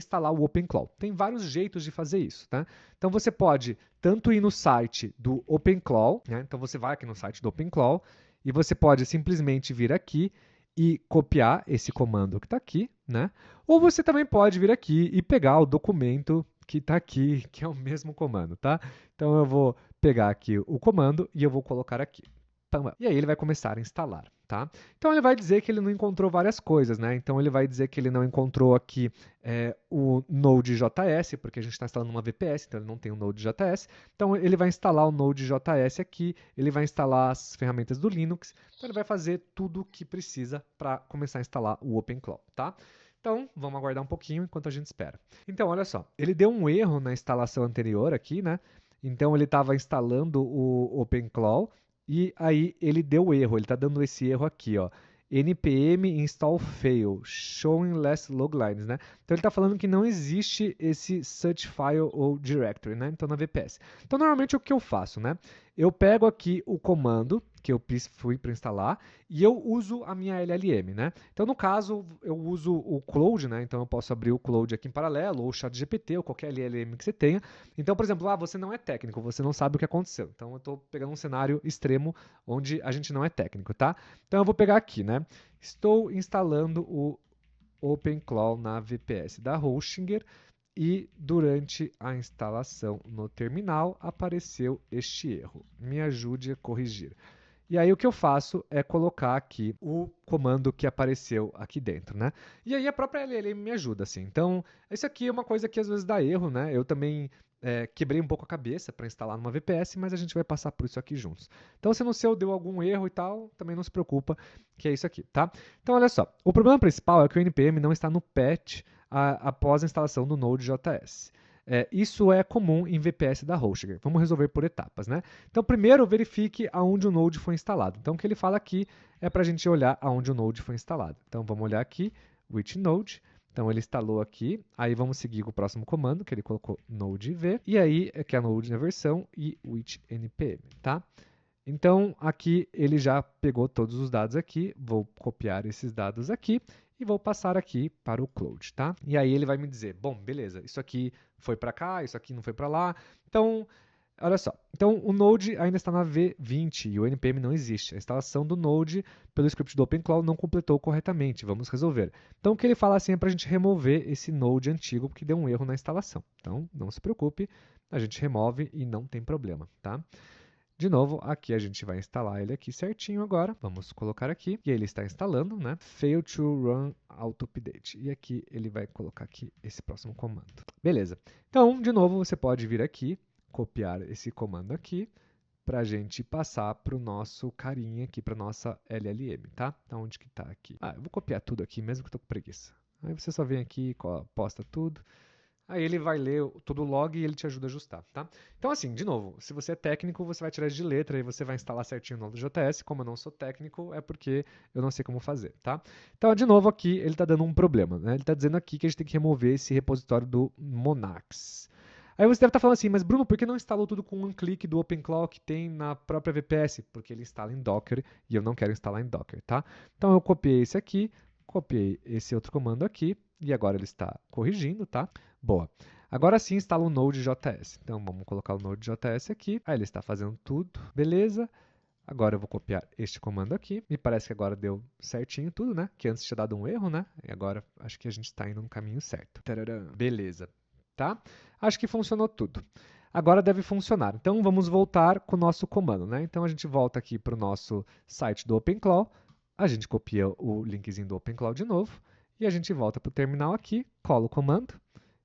instalar o OpenClaw. Tem vários jeitos de fazer isso, tá? Então você pode tanto ir no site do OpenClaw, né? Então você vai aqui no site do OpenClaw e você pode simplesmente vir aqui e copiar esse comando que está aqui, né? Ou você também pode vir aqui e pegar o documento que está aqui, que é o mesmo comando, tá? Então eu vou pegar aqui o comando e eu vou colocar aqui. E aí ele vai começar a instalar, tá? Então ele vai dizer que ele não encontrou várias coisas, né? Então ele vai dizer que ele não encontrou aqui o Node.js, porque a gente está instalando uma VPS, então ele não tem o Node.js. Então ele vai instalar o Node.js aqui, ele vai instalar as ferramentas do Linux, então ele vai fazer tudo o que precisa para começar a instalar o OpenClaw, tá? Então, vamos aguardar um pouquinho enquanto a gente espera. Então, olha só, ele deu um erro na instalação anterior aqui, né? Então ele estava instalando o OpenClaw, e aí ele deu erro, ele está dando esse erro aqui, ó. npm install fail, showing less loglines, né? Então ele está falando que não existe esse such file ou directory, né? Então na VPS. Então normalmente o que eu faço, né? Eu pego aqui o comando que eu fui para instalar e eu uso a minha LLM, né? Então no caso eu uso o Claude, né? Então eu posso abrir o Claude aqui em paralelo ou o ChatGPT ou qualquer LLM que você tenha. Então, por exemplo, você não é técnico, você não sabe o que aconteceu. Então eu estou pegando um cenário extremo onde a gente não é técnico, tá? Então eu vou pegar aqui, né? Estou instalando o OpenClaw na VPS da Hostinger e durante a instalação no terminal apareceu este erro. Me ajude a corrigir. E aí o que eu faço é colocar aqui o comando que apareceu aqui dentro, né? E aí a própria LLM me ajuda, assim. Então, isso aqui é uma coisa que às vezes dá erro, né? Eu também quebrei um pouco a cabeça para instalar numa VPS, mas a gente vai passar por isso aqui juntos. Então, se no seu deu algum erro e tal, também não se preocupa, que é isso aqui, tá? Então, olha só. O problema principal é que o npm não está no patch após a instalação do Node.js. Isso é comum em VPS da Hostinger. Vamos resolver por etapas, né? Então, primeiro, verifique aonde o Node foi instalado. Então, o que ele fala aqui é para a gente olhar aonde o Node foi instalado. Então, vamos olhar aqui, which node. Então, ele instalou aqui. Aí, vamos seguir com o próximo comando, que ele colocou node-v. E aí, que é a node na versão, e which npm, tá? Então, aqui ele já pegou todos os dados aqui. Vou copiar esses dados aqui e vou passar aqui para o Claude, tá? E aí ele vai me dizer, bom, beleza, isso aqui foi para cá, isso aqui não foi para lá. Então, olha só. Então, o Node ainda está na V20 e o npm não existe. A instalação do Node pelo script do OpenClaw não completou corretamente. Vamos resolver. Então, o que ele fala assim é para a gente remover esse Node antigo porque deu um erro na instalação. Então, não se preocupe, a gente remove e não tem problema, tá? De novo, aqui a gente vai instalar ele aqui certinho agora. Vamos colocar aqui. E ele está instalando, né? Fail to run auto update. E aqui ele vai colocar aqui esse próximo comando. Beleza. Então, de novo, você pode vir aqui, copiar esse comando aqui, para a gente passar para o nosso carinha aqui, para nossa LLM, tá? Então, onde que está aqui? Eu vou copiar tudo aqui, mesmo que eu estou com preguiça. Aí você só vem aqui, posta tudo. Aí ele vai ler todo o log e ele te ajuda a ajustar, tá? Então, assim, de novo, se você é técnico, você vai tirar isso de letra e você vai instalar certinho o Node.js. Como eu não sou técnico, é porque eu não sei como fazer, tá? Então, de novo, aqui ele está dando um problema, né? Ele está dizendo aqui que a gente tem que remover esse repositório do Monax. Aí você deve estar falando assim, mas Bruno, por que não instalou tudo com um clique do OpenClaw que tem na própria VPS? Porque ele instala em Docker e eu não quero instalar em Docker, tá? Então, eu copiei esse aqui, copiei esse outro comando aqui e agora ele está corrigindo, tá? Boa. Agora sim instala o Node.js. Então vamos colocar o Node.js aqui. Aí ele está fazendo tudo, beleza. Agora eu vou copiar este comando aqui. Me parece que agora deu certinho tudo, né? Que antes tinha dado um erro, né? E agora acho que a gente está indo no caminho certo. Tararam. Beleza, tá? Acho que funcionou tudo. Agora deve funcionar. Então vamos voltar com o nosso comando, né? Então a gente volta aqui para o nosso site do OpenClaw. A gente copia o linkzinho do OpenClaw de novo. E a gente volta para o terminal aqui, cola o comando.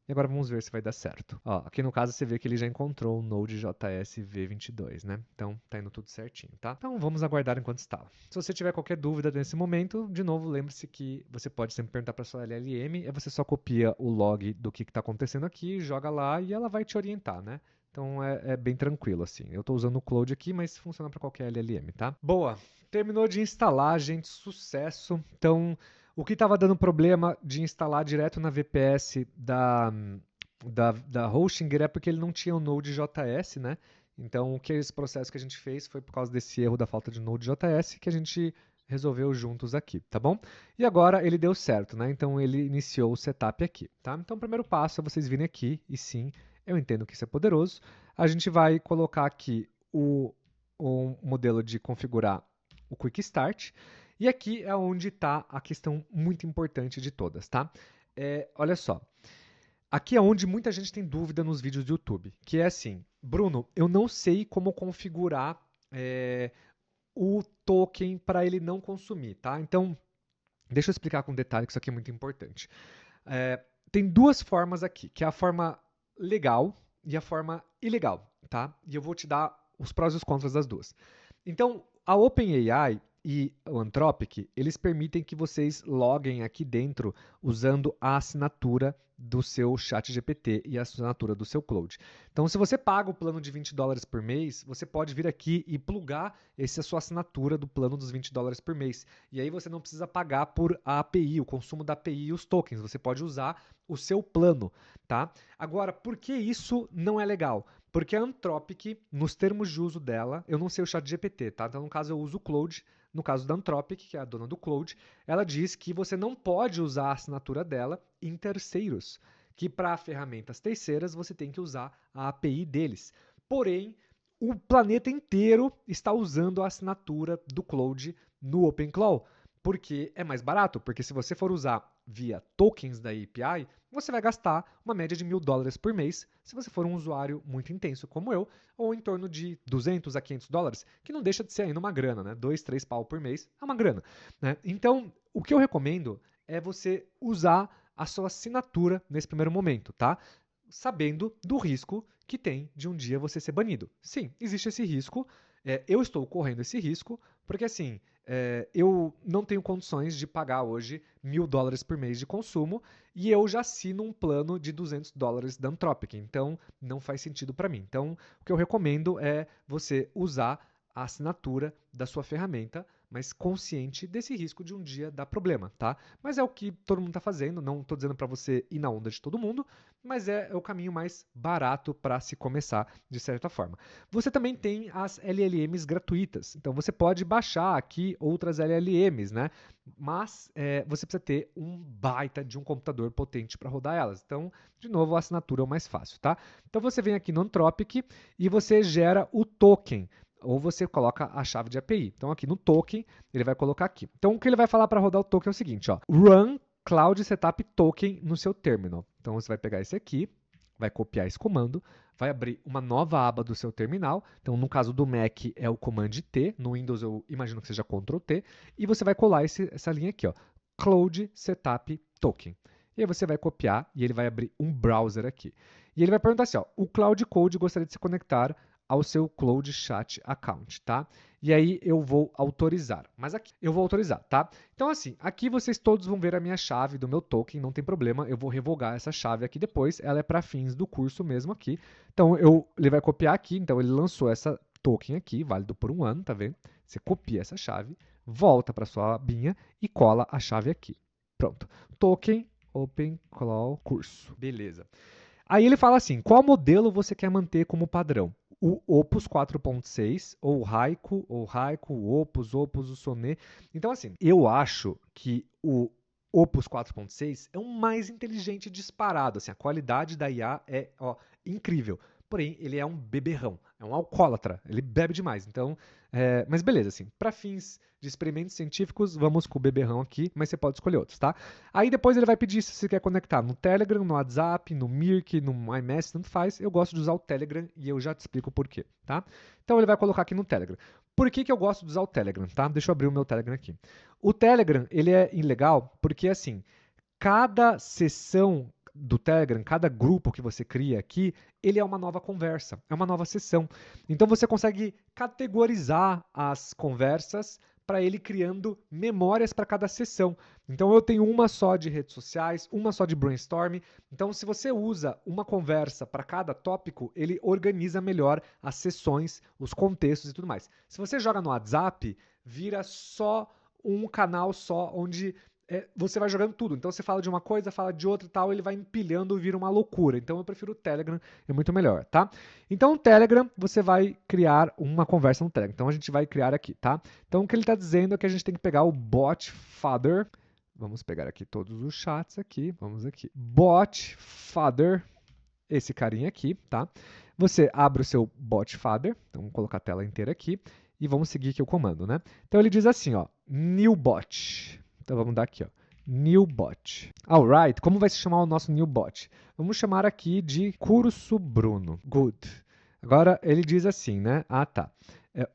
E agora vamos ver se vai dar certo. Ó, aqui no caso você vê que ele já encontrou o Node.js V22, né? Então tá indo tudo certinho, tá? Então vamos aguardar enquanto instala. Se você tiver qualquer dúvida nesse momento, de novo, lembre-se que você pode sempre perguntar para sua LLM, você só copia o log do que está acontecendo aqui, joga lá e ela vai te orientar, né? Então é bem tranquilo assim. Eu estou usando o Claude aqui, mas funciona para qualquer LLM, tá? Boa! Terminou de instalar, gente, sucesso. Então, o que estava dando problema de instalar direto na VPS da Hostinger é porque ele não tinha o Node.js, né? Então, esse processo que a gente fez foi por causa desse erro da falta de Node.js que a gente resolveu juntos aqui, tá bom? E agora ele deu certo, né? Então ele iniciou o setup aqui, tá? Então o primeiro passo é vocês virem aqui, e sim, eu entendo que isso é poderoso. A gente vai colocar aqui o modelo de configurar o Quick Start, e aqui é onde está a questão muito importante de todas, tá? Olha só, aqui é onde muita gente tem dúvida nos vídeos do YouTube, que é assim, Bruno, eu não sei como configurar o token para ele não consumir, tá? Então, deixa eu explicar com detalhe que isso aqui é muito importante. Tem duas formas aqui, que é a forma legal e a forma ilegal, tá? E eu vou te dar os prós e os contras das duas. Então, a OpenAI e o Anthropic, eles permitem que vocês loguem aqui dentro usando a assinatura do seu ChatGPT e a assinatura do seu Claude. Então, se você paga o plano de $20 por mês, você pode vir aqui e plugar essa sua assinatura do plano dos $20 por mês. E aí você não precisa pagar por a API, o consumo da API e os tokens. Você pode usar o seu plano, tá? Agora, por que isso não é legal? Porque a Anthropic, nos termos de uso dela, eu não sei o ChatGPT, tá? Então, no caso, eu uso o Claude. No caso da Anthropic, que é a dona do Claude, ela diz que você não pode usar a assinatura dela em terceiros, que para ferramentas terceiras você tem que usar a API deles. Porém, o planeta inteiro está usando a assinatura do Claude no OpenClaw, porque é mais barato, porque se você for usar via tokens da API, você vai gastar uma média de $1.000 por mês, se você for um usuário muito intenso como eu, ou em torno de $200 a $500, que não deixa de ser ainda uma grana, né? 2, 3 pau por mês é uma grana, né? Então, o que eu recomendo é você usar a sua assinatura nesse primeiro momento, tá? Sabendo do risco que tem de um dia você ser banido. Sim, existe esse risco, eu estou correndo esse risco, porque assim, eu não tenho condições de pagar hoje $1.000 por mês de consumo e eu já assino um plano de $200 da Anthropic, então não faz sentido para mim. Então, o que eu recomendo é você usar a assinatura da sua ferramenta, mas consciente desse risco de um dia dar problema, tá? Mas é o que todo mundo está fazendo, não estou dizendo para você ir na onda de todo mundo, mas é o caminho mais barato para se começar, de certa forma. Você também tem as LLMs gratuitas, então você pode baixar aqui outras LLMs, né? Mas você precisa ter um baita de um computador potente para rodar elas. Então, de novo, a assinatura é o mais fácil, tá? Então você vem aqui no Anthropic e você gera o token, ou você coloca a chave de API. Então aqui no token, ele vai colocar aqui. Então o que ele vai falar para rodar o token é o seguinte, ó, run Cloud Setup Token no seu terminal. Então você vai pegar esse aqui, vai copiar esse comando, vai abrir uma nova aba do seu terminal. Então, no caso do Mac é o Command T, no Windows eu imagino que seja Ctrl T, e você vai colar essa linha aqui, ó, Cloud Setup Token. E aí você vai copiar e ele vai abrir um browser aqui. E ele vai perguntar assim, ó, o Cloud Code gostaria de se conectar ao seu Cloud Chat Account, tá? E aí eu vou autorizar. Mas aqui eu vou autorizar, tá? Então assim, aqui vocês todos vão ver a minha chave do meu token, não tem problema, eu vou revogar essa chave aqui depois, ela é para fins do curso mesmo aqui. Então ele vai copiar aqui, então ele lançou essa token aqui, válido por 1 ano, tá vendo? Você copia essa chave, volta para sua abinha e cola a chave aqui. Pronto. Token OpenClaw curso. Beleza. Aí ele fala assim, qual modelo você quer manter como padrão? O Opus 4.6, ou o Haiku, o Opus, o Sonnet. Então, assim, eu acho que o Opus 4.6 é o mais inteligente disparado. Assim, a qualidade da IA é incrível. Porém, ele é um beberrão, é um alcoólatra, ele bebe demais. Então, mas beleza, assim, para fins de experimentos científicos, vamos com o beberrão aqui, mas você pode escolher outros, tá? Aí depois ele vai pedir se você quer conectar no Telegram, no WhatsApp, no Mirk, no iMessage, tanto faz. Eu gosto de usar o Telegram e eu já te explico o porquê, tá? Então ele vai colocar aqui no Telegram. Por que eu gosto de usar o Telegram, tá? Deixa eu abrir o meu Telegram aqui. O Telegram, ele é legal porque, assim, cada sessão do Telegram, cada grupo que você cria aqui, ele é uma nova conversa, é uma nova sessão. Então você consegue categorizar as conversas para ele criando memórias para cada sessão. Então eu tenho uma só de redes sociais, uma só de brainstorming. Então se você usa uma conversa para cada tópico, ele organiza melhor as sessões, os contextos e tudo mais. Se você joga no WhatsApp, vira só um canal só onde você vai jogando tudo. Então você fala de uma coisa, fala de outra e tal, ele vai empilhando e vira uma loucura. Então eu prefiro o Telegram, é muito melhor, tá? Então o Telegram, você vai criar uma conversa no Telegram. Então a gente vai criar aqui, tá? Então o que ele está dizendo é que a gente tem que pegar o bot father. Vamos pegar aqui todos os chats aqui, vamos aqui. Bot father, esse carinha aqui, tá? Você abre o seu bot father, então vamos colocar a tela inteira aqui e vamos seguir aqui o comando, né? Então ele diz assim, ó, new bot. Então vamos dar aqui, ó, new bot. Alright, como vai se chamar o nosso new bot? Vamos chamar aqui de curso Bruno. Good. Agora ele diz assim, né? Ah, tá.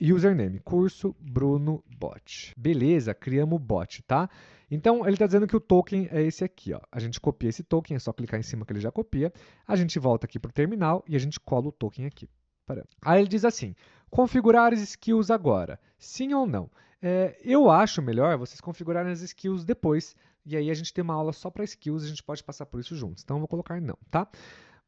Username, curso Bruno bot. Beleza, criamos o bot, tá? Então ele está dizendo que o token é esse aqui, ó. A gente copia esse token, é só clicar em cima que ele já copia. A gente volta aqui para o terminal e a gente cola o token aqui. Aí ele diz assim, configurar as skills agora, sim ou não? Eu acho melhor vocês configurarem as skills depois, e aí a gente tem uma aula só para skills, a gente pode passar por isso juntos. Então eu vou colocar não, tá?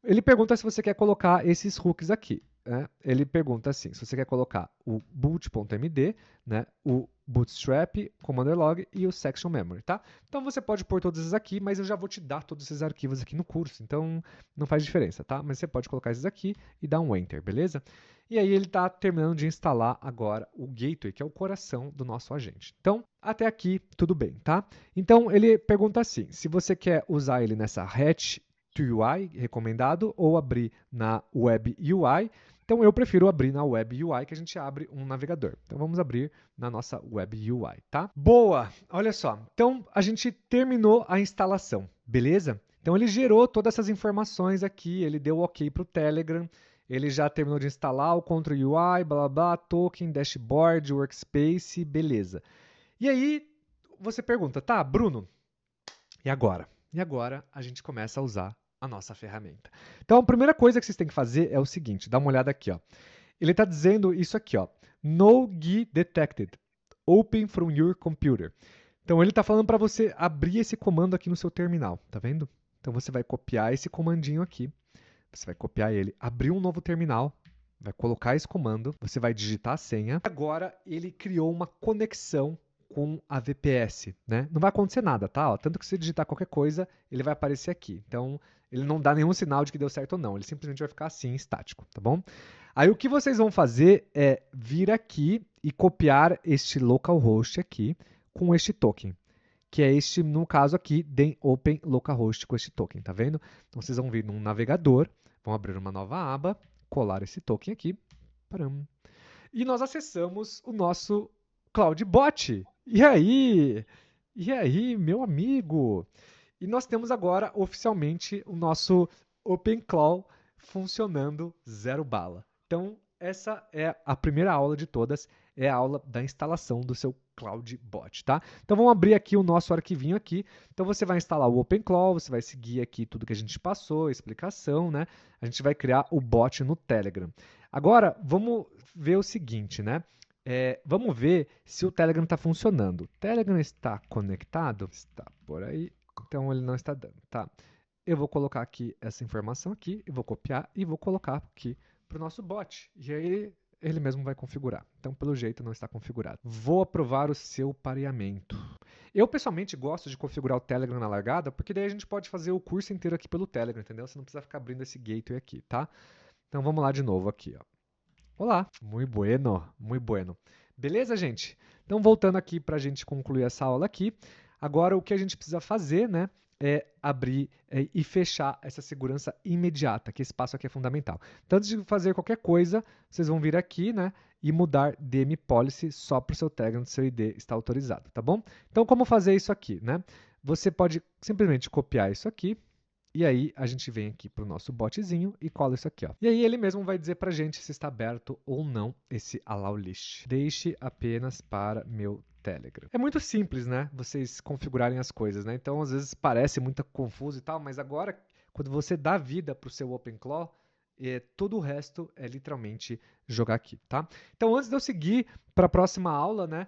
Ele pergunta se você quer colocar esses hooks aqui. Né? Ele pergunta assim, se você quer colocar o boot.md, né? O bootstrap, commander log e o section memory, tá? Então você pode pôr todos esses aqui, mas eu já vou te dar todos esses arquivos aqui no curso, então não faz diferença, tá? Mas você pode colocar esses aqui e dar um enter, beleza? E aí ele está terminando de instalar agora o gateway, que é o coração do nosso agente. Então, até aqui tudo bem, tá? Então ele pergunta assim, se você quer usar ele nessa hatch to UI recomendado ou abrir na Web UI. Então eu prefiro abrir na Web UI, que a gente abre um navegador. Então vamos abrir na nossa Web UI, tá? Boa! Olha só. Então a gente terminou a instalação, beleza? Então ele gerou todas essas informações aqui, ele deu OK para o Telegram, ele já terminou de instalar o Control UI, blá blá blá, token, dashboard, workspace, beleza. E aí você pergunta, tá, Bruno, e agora? E agora a gente começa a usar a nossa ferramenta. Então, a primeira coisa que vocês têm que fazer é o seguinte, dá uma olhada aqui, ó. Ele está dizendo isso aqui, ó. No GUI detected. Open from your computer. Então, ele está falando para você abrir esse comando aqui no seu terminal, tá vendo? Então, você vai copiar esse comandinho aqui. Você vai copiar ele, abrir um novo terminal, vai colocar esse comando, você vai digitar a senha. Agora, ele criou uma conexão com a VPS, né? Não vai acontecer nada, tá? Ó, tanto que se digitar qualquer coisa, ele vai aparecer aqui. Então, ele não dá nenhum sinal de que deu certo ou não. Ele simplesmente vai ficar assim, estático, tá bom? Aí o que vocês vão fazer é vir aqui e copiar este localhost aqui com este token, que é este, no caso aqui, den open localhost com este token, tá vendo? Então vocês vão vir num navegador, vão abrir uma nova aba, colar esse token aqui, param, e nós acessamos o nosso CloudBot. E aí? E aí, meu amigo? E nós temos agora oficialmente o nosso OpenClaw funcionando zero bala. Então, essa é a primeira aula de todas, é a aula da instalação do seu CloudBot, tá? Então vamos abrir aqui o nosso arquivinho aqui. Então você vai instalar o OpenClaw, você vai seguir aqui tudo que a gente passou, explicação, né? A gente vai criar o bot no Telegram. Agora, vamos ver o seguinte, né? Vamos ver se o Telegram está funcionando. O Telegram está conectado? Está por aí. Então ele não está dando, tá? Eu vou colocar aqui essa informação aqui, eu vou copiar e vou colocar aqui para o nosso bot. E aí ele mesmo vai configurar. Então, pelo jeito, não está configurado. Vou aprovar o seu pareamento. Eu, pessoalmente, gosto de configurar o Telegram na largada, porque daí a gente pode fazer o curso inteiro aqui pelo Telegram, entendeu? Você não precisa ficar abrindo esse gateway aqui, tá? Então, vamos lá de novo aqui, ó. Olá, muito bueno, muito bueno. Beleza, gente? Então, voltando aqui para a gente concluir essa aula aqui. Agora, o que a gente precisa fazer, né, é abrir e fechar essa segurança imediata, que esse passo aqui é fundamental. Então, antes de fazer qualquer coisa, vocês vão vir aqui, né, e mudar DMP Policy só para o seu Telegram, seu ID está autorizado, tá bom? Então, como fazer isso aqui, né? Você pode simplesmente copiar isso aqui, e aí a gente vem aqui para o nosso botzinho e cola isso aqui, ó. E aí ele mesmo vai dizer para a gente se está aberto ou não esse allow list. Deixe apenas para meu Telegram. É muito simples, né? Vocês configurarem as coisas, né? Então às vezes parece muito confuso e tal, mas agora quando você dá vida para o seu OpenClaw, todo o resto é literalmente jogar aqui, tá? Então antes de eu seguir para a próxima aula, né?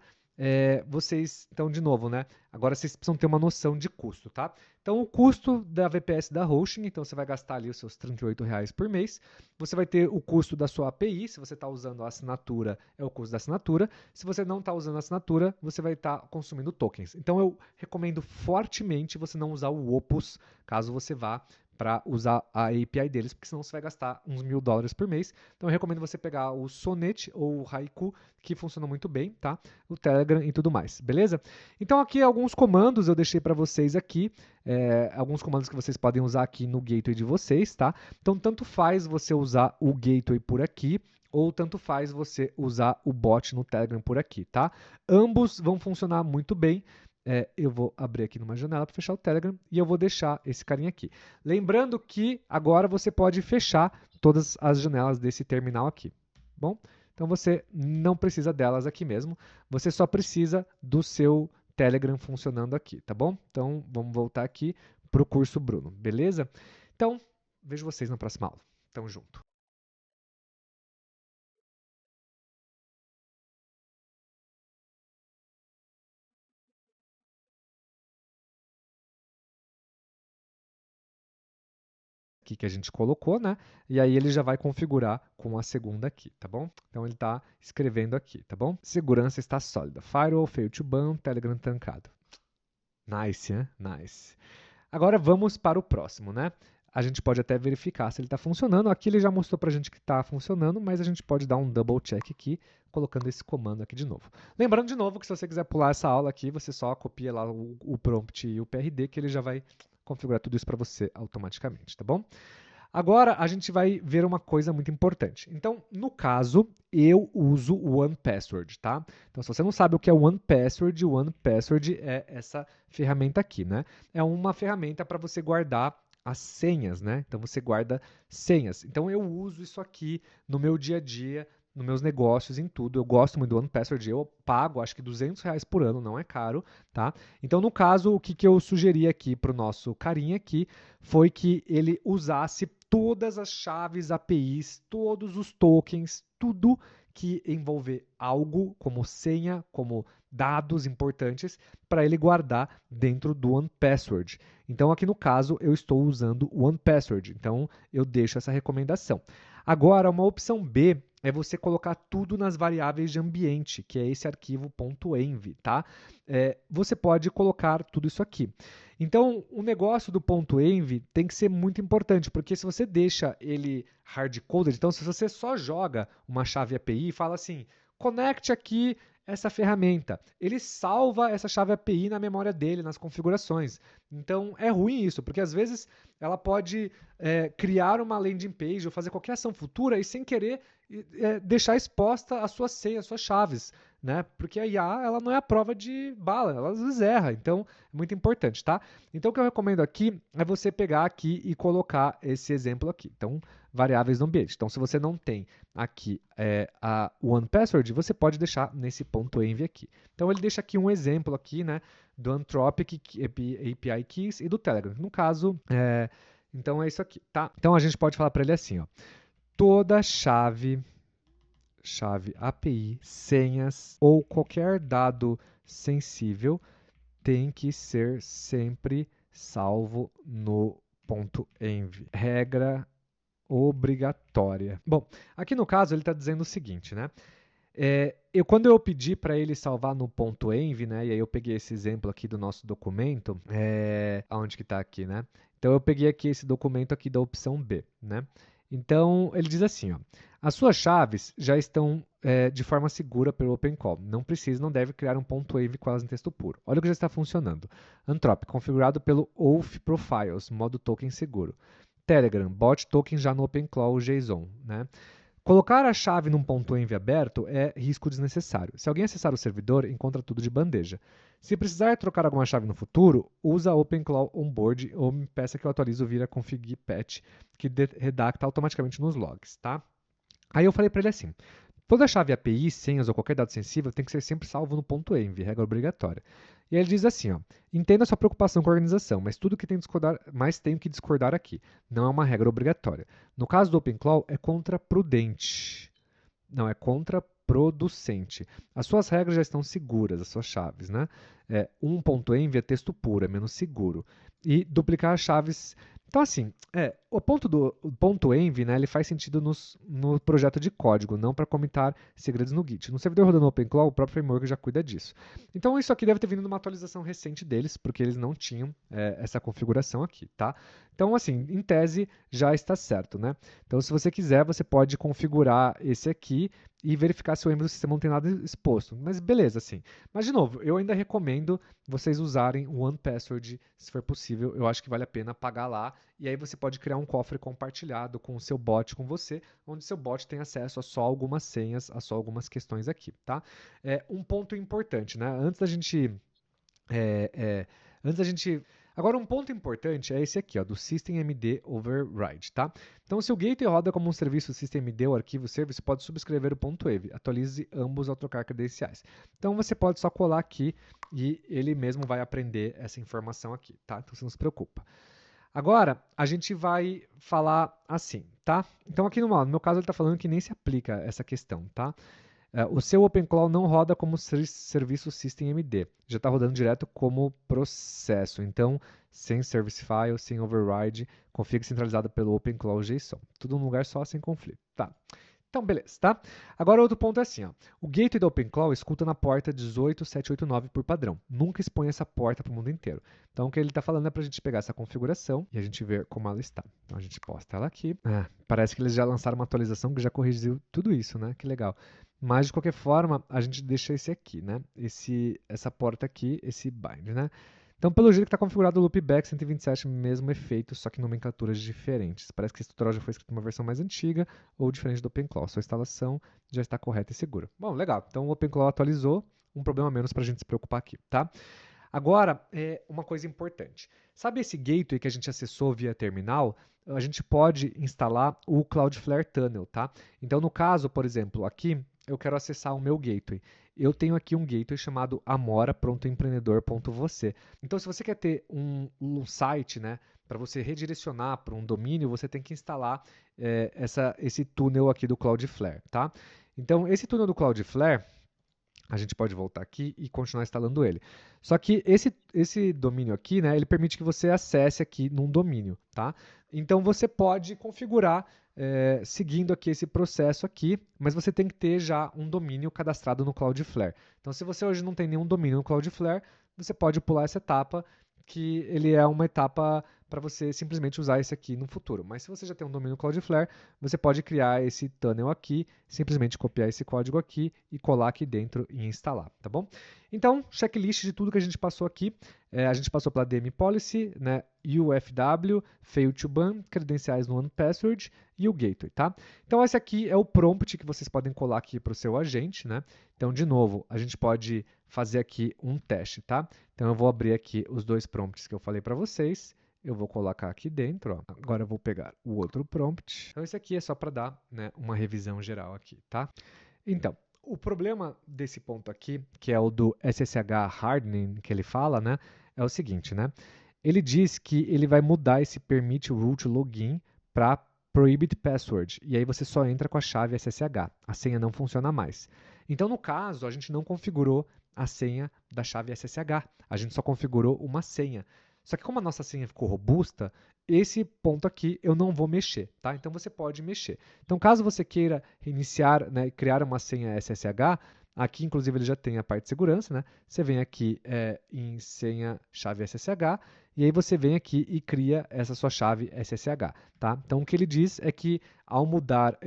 vocês, então, de novo, né? Agora vocês precisam ter uma noção de custo, tá? Então, o custo da VPS da hosting, então você vai gastar ali os seus R$ 38 por mês. Você vai ter o custo da sua API, se você está usando a assinatura, é o custo da assinatura. Se você não está usando a assinatura, você vai estar consumindo tokens. Então, eu recomendo fortemente você não usar o Opus, caso você vá para usar a API deles, porque senão você vai gastar uns $1.000 por mês. Então, eu recomendo você pegar o Sonnet ou o Haiku, que funcionam muito bem, tá? O Telegram e tudo mais, beleza? Então aqui alguns comandos eu deixei para vocês aqui, alguns comandos que vocês podem usar aqui no gateway de vocês, tá? Então tanto faz você usar o gateway por aqui, ou tanto faz você usar o bot no Telegram por aqui, tá? Ambos vão funcionar muito bem. Eu vou abrir aqui numa janela para fechar o Telegram e eu vou deixar esse carinha aqui. Lembrando que agora você pode fechar todas as janelas desse terminal aqui, bom? Então você não precisa delas aqui mesmo, você só precisa do seu Telegram funcionando aqui, tá bom? Então vamos voltar aqui para o curso Bruno, beleza? Então vejo vocês na próxima aula. Tamo junto. Aqui que a gente colocou, né? E aí ele já vai configurar com a segunda aqui, tá bom? Então ele está escrevendo aqui, tá bom? Segurança está sólida. Firewall, fail to ban, Telegram trancado. Nice, né? Nice. Agora vamos para o próximo, né? A gente pode até verificar se ele está funcionando. Aqui ele já mostrou para a gente que está funcionando, mas a gente pode dar um double check aqui, colocando esse comando aqui de novo. Lembrando de novo que se você quiser pular essa aula aqui, você só copia lá o prompt e o PRD, que ele já vai configurar tudo isso para você automaticamente, tá bom? Agora a gente vai ver uma coisa muito importante. Então, no caso, eu uso o OnePassword, tá? Então, se você não sabe o que é o OnePassword é essa ferramenta aqui, né? É uma ferramenta para você guardar as senhas, né? Então, você guarda senhas. Então, eu uso isso aqui no meu dia a dia, nos meus negócios, em tudo. Eu gosto muito do OnePassword, eu pago acho que R$ 200 por ano, não é caro, tá? Então, no caso, o que eu sugeri aqui para o nosso carinha aqui foi que ele usasse todas as chaves APIs, todos os tokens, tudo que envolver algo como senha, como dados importantes, para ele guardar dentro do OnePassword. Então, aqui no caso, eu estou usando o OnePassword. Então, eu deixo essa recomendação. Agora, uma opção B é você colocar tudo nas variáveis de ambiente, que é esse arquivo .env, tá? Você pode colocar tudo isso aqui. Então, o negócio do .env tem que ser muito importante, porque se você deixa ele hard-coded, então se você só joga uma chave API e fala assim, conecte aqui essa ferramenta, ele salva essa chave API na memória dele, nas configurações. Então, é ruim isso, porque às vezes ela pode criar uma landing page ou fazer qualquer ação futura e sem querer deixar exposta a sua senha, as suas chaves, né? Porque a IA ela não é a prova de bala, ela às vezes erra, então é muito importante, tá? Então o que eu recomendo aqui é você pegar aqui e colocar esse exemplo aqui. Então, variáveis no ambiente. Então, se você não tem aqui a OnePassword, você pode deixar nesse .env aqui. Então, ele deixa aqui um exemplo aqui, né, do Anthropic API Keys e do Telegram. No caso, então é isso aqui, tá? Então, a gente pode falar para ele assim, ó, toda chave API, senhas ou qualquer dado sensível tem que ser sempre salvo no .env. Regra obrigatória. Bom, aqui no caso ele está dizendo o seguinte, né? Quando eu pedi para ele salvar no .env, né? E aí eu peguei esse exemplo aqui do nosso documento, aonde que está aqui, né? Então eu peguei aqui esse documento aqui da opção B, né? Então ele diz assim, ó, as suas chaves já estão de forma segura pelo OpenCall. Não deve criar um .env com elas em texto puro. Olha o que já está funcionando. Anthropic, configurado pelo Auth Profiles, modo token seguro. Telegram, bot token já no OpenClaw JSON, né? Colocar a chave num .env aberto é risco desnecessário. Se alguém acessar o servidor, encontra tudo de bandeja. Se precisar trocar alguma chave no futuro, usa OpenClaw Onboard ou me peça que eu atualize o vira config patch, que redacta automaticamente nos logs, tá? Aí eu falei para ele assim, toda chave API, senhas ou qualquer dado sensível tem que ser sempre salvo no .env, regra obrigatória. E aí ele diz assim, ó, entenda a sua preocupação com a organização, mas tudo que tem tenho que discordar aqui. Não é uma regra obrigatória. No caso do OpenClaw, é contraprudente. Não, é producente. As suas regras já estão seguras, as suas chaves, né? 1.env é texto puro, é menos seguro. E duplicar as chaves. Então, assim, o ponto env, né, ele faz sentido no projeto de código, não para comitar segredos no Git. No servidor rodando OpenClaw, o próprio framework já cuida disso. Então, isso aqui deve ter vindo numa atualização recente deles, porque eles não tinham essa configuração aqui, tá? Então, assim, em tese, já está certo, né? Então, se você quiser, você pode configurar esse aqui e verificar se o env do sistema não tem nada exposto. Mas beleza, assim. Mas, de novo, eu ainda recomendo vocês usarem o OnePassword, se for possível. Eu acho que vale a pena pagar lá. E aí você pode criar um cofre compartilhado com o seu bot com você, onde seu bot tem acesso a só algumas senhas, a só algumas questões aqui, tá? Um ponto importante, né? Antes da gente. Agora, um ponto importante é esse aqui, ó, do systemd override, tá? Então, se o gateway roda como um serviço systemd ou arquivo service, pode subscrever o ponto .env. Atualize ambos ao trocar credenciais. Então, você pode só colar aqui e ele mesmo vai aprender essa informação aqui, tá? Então, você não se preocupa. Agora, a gente vai falar assim, tá? Então, aqui no meu caso, ele está falando que nem se aplica essa questão, tá? O seu OpenClaw não roda como serviço systemd, já está rodando direto como processo. Então, sem service file, sem override, config centralizado pelo OpenClaw JSON. Tudo num lugar só, sem conflito. Tá. Então, beleza, tá? Agora, outro ponto é assim, ó. O gateway do OpenClaw escuta na porta 18789 por padrão. Nunca expõe essa porta para o mundo inteiro. Então, o que ele está falando é para a gente pegar essa configuração e a gente ver como ela está. Então, a gente posta ela aqui. Parece que eles já lançaram uma atualização que já corrigiu tudo isso, né? Que legal. Mas, de qualquer forma, a gente deixa esse aqui, né? Essa porta aqui, esse bind, né? Então, pelo jeito que está configurado o loopback 127, mesmo efeito, só que em nomenclaturas diferentes. Parece que esse tutorial já foi escrito em uma versão mais antiga ou diferente do OpenClaw. Sua instalação já está correta e segura. Bom, legal. Então, o OpenClaw atualizou. Um problema menos para a gente se preocupar aqui, tá? Agora, uma coisa importante. Sabe esse gateway que a gente acessou via terminal? A gente pode instalar o Cloudflare Tunnel, tá? Então, no caso, por exemplo, aqui eu quero acessar o meu gateway. Eu tenho aqui um gateway chamado amora.empreendedor.você. Então, se você quer ter um site, né, para você redirecionar para um domínio, você tem que instalar esse túnel aqui do Cloudflare, tá? Então, esse túnel do Cloudflare, a gente pode voltar aqui e continuar instalando ele. Só que esse domínio aqui, né, ele permite que você acesse aqui num domínio, tá? Então você pode configurar seguindo aqui esse processo aqui, mas você tem que ter já um domínio cadastrado no Cloudflare. Então, se você hoje não tem nenhum domínio no Cloudflare, você pode pular essa etapa, que ele é uma etapa para você simplesmente usar esse aqui no futuro. Mas se você já tem um domínio Cloudflare, você pode criar esse tunnel aqui, simplesmente copiar esse código aqui e colar aqui dentro e instalar, tá bom? Então, checklist de tudo que a gente passou aqui. A gente passou pela DM Policy, né, UFW, Fail to Ban, credenciais no OnePassword e o Gateway, tá? Então, esse aqui é o prompt que vocês podem colar aqui para o seu agente, né? Então, de novo, a gente pode fazer aqui um teste, tá? Então, eu vou abrir aqui os dois prompts que eu falei para vocês. Eu vou colocar aqui dentro, ó. Agora eu vou pegar o outro prompt. Então, esse aqui é só para dar, né, uma revisão geral aqui, tá? Então, o problema desse ponto aqui, que é o do SSH hardening que ele fala, né, é o seguinte, né? Ele diz que ele vai mudar esse permit root login para prohibit password, e aí você só entra com a chave SSH. A senha não funciona mais. Então, no caso, a gente não configurou a senha da chave SSH. A gente só configurou uma senha. Só que como a nossa senha ficou robusta, esse ponto aqui eu não vou mexer, tá? Então você pode mexer. Então caso você queira reiniciar, né, criar uma senha SSH, aqui inclusive ele já tem a parte de segurança, né? Você vem aqui em senha chave SSH e aí você vem aqui e cria essa sua chave SSH, tá? Então o que ele diz é que ao mudar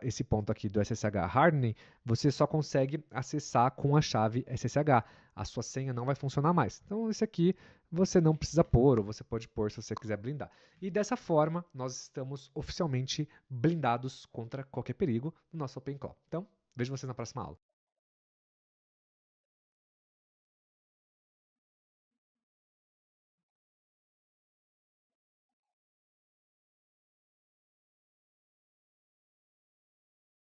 esse ponto aqui do SSH hardening, você só consegue acessar com a chave SSH. A sua senha não vai funcionar mais. Então esse aqui você não precisa pôr, ou você pode pôr se você quiser blindar. E dessa forma, nós estamos oficialmente blindados contra qualquer perigo no nosso OpenClaw. Então, vejo vocês na próxima aula.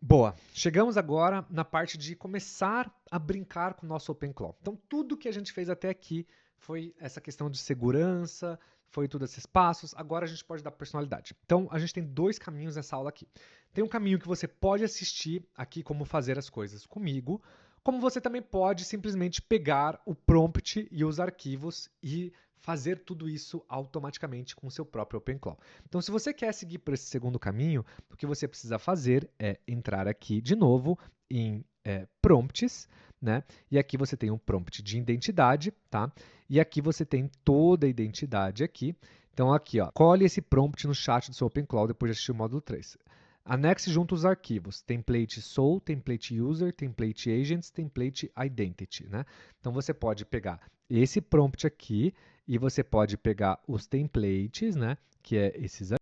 Boa, chegamos agora na parte de começar a brincar com o nosso OpenClaw. Então, tudo que a gente fez até aqui foi essa questão de segurança, foi todos esses passos. Agora a gente pode dar personalidade. Então, a gente tem 2 caminhos nessa aula aqui. Tem um caminho que você pode assistir aqui como fazer as coisas comigo, como você também pode simplesmente pegar o prompt e os arquivos e fazer tudo isso automaticamente com o seu próprio OpenClaw. Então, se você quer seguir por esse segundo caminho, o que você precisa fazer é entrar aqui de novo em prompts, né? E aqui você tem um prompt de identidade, tá? E aqui você tem toda a identidade aqui. Então aqui, ó, colhe esse prompt no chat do seu OpenClaw depois de assistir o módulo 3. Anexe junto os arquivos, template soul, template user, template agents, template identity, né? Então você pode pegar esse prompt aqui e você pode pegar os templates, né? Que é esses